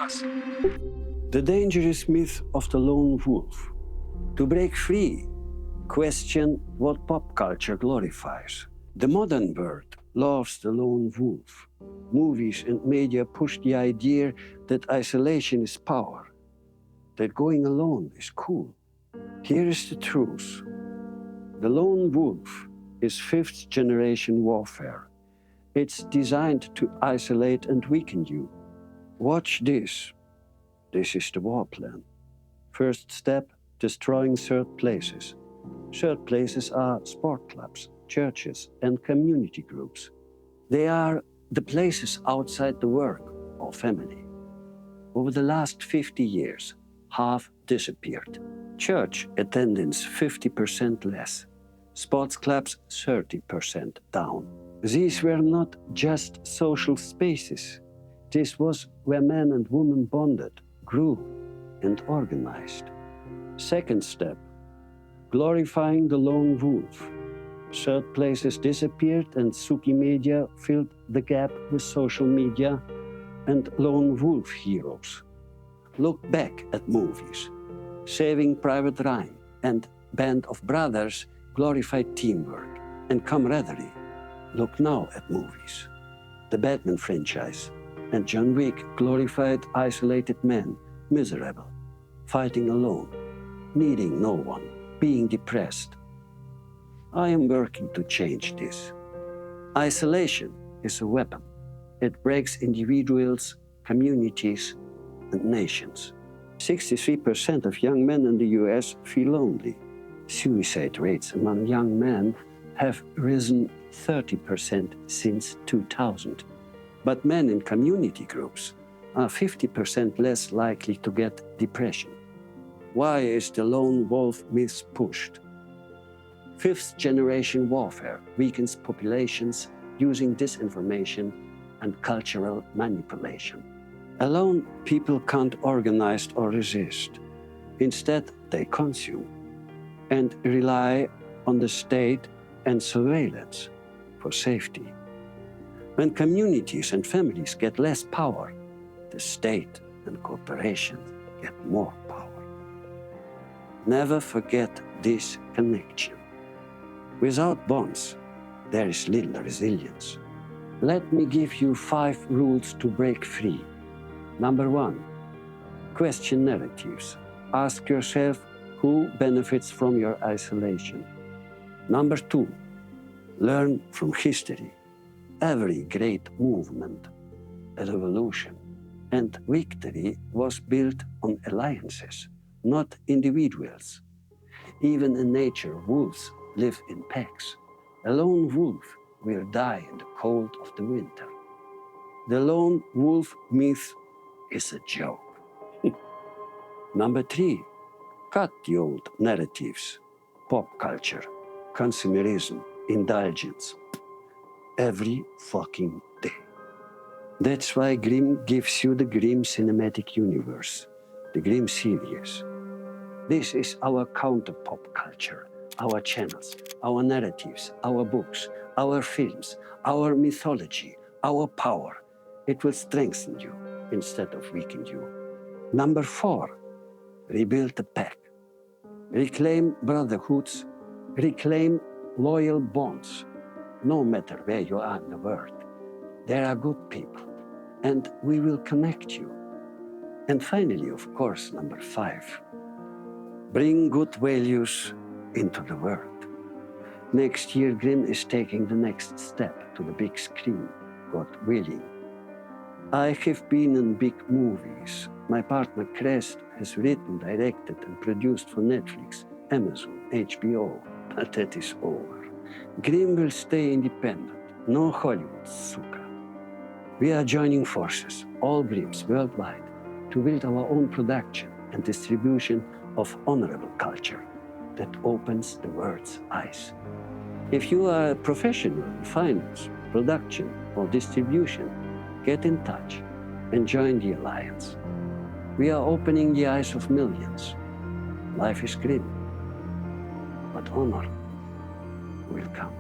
us. The dangerous myth of the lone wolf. To break free, question what pop culture glorifies. The modern world loves the lone wolf. Movies and media push the idea that isolation is power, that going alone is cool. Here is the truth. The lone wolf is fifth-generation warfare. It's designed to isolate and weaken you. Watch this. This is the war plan. First step, destroying third places. Third places are sport clubs, churches, and community groups. They are the places outside the work or family. Over the last 50 years, half disappeared. Church attendance 50% less. Sports clubs 30% down. These were not just social spaces. This was where men and women bonded, grew, and organized. Second step, glorifying the lone wolf. Third places disappeared and Suki Media filled the gap with social media and lone wolf heroes. Look back at movies. Saving Private Ryan and Band of Brothers glorified teamwork and camaraderie. Look now at movies. The Batman franchise and John Wick glorified isolated men, miserable, fighting alone, needing no one, being depressed. I am working to change this. Isolation is a weapon. It breaks individuals, communities, and nations. 63% of young men in the US feel lonely. Suicide rates among young men have risen 30% since 2000. But men in community groups are 50% less likely to get depression. Why is the lone wolf myth pushed? Fifth-generation warfare weakens populations using disinformation and cultural manipulation. Alone, people can't organize or resist. Instead, they consume and rely on the state and surveillance for safety. When communities and families get less power, the state and corporations get more power. Never forget this connection. Without bonds, there is little resilience. Let me give you 5 rules to break free. Number 1, question narratives. Ask yourself who benefits from your isolation. Number 2, learn from history. Every great movement, a revolution, and victory was built on alliances, not individuals. Even in nature, wolves live in packs. A lone wolf will die in the cold of the winter. The lone wolf myth is a joke. Number 3, cut the old narratives, pop culture, consumerism, indulgence, every fucking day. That's why Grimm gives you the Grimm Cinematic Universe, the Grimm series. This is our counter-pop culture, our channels, our narratives, our books, our films, our mythology, our power. It will strengthen you instead of weaken you. Number 4, rebuild the pack. Reclaim brotherhoods, reclaim loyal bonds, no matter where you are in the world. There are good people, and we will connect you. And finally, of course, number 5, bring good values into the world. Next year, Grimm is taking the next step to the big screen, God willing. I have been in big movies. My partner Crest has written, directed, and produced for Netflix, Amazon, HBO, but that is over. Grimm will stay independent, no Hollywood, suka. We are joining forces, all Grimms worldwide, to build our own production and distribution of honorable culture that opens the world's eyes. If you are a professional in finance, production, or distribution, get in touch and join the Alliance. We are opening the eyes of millions. Life is grim, but honor will come.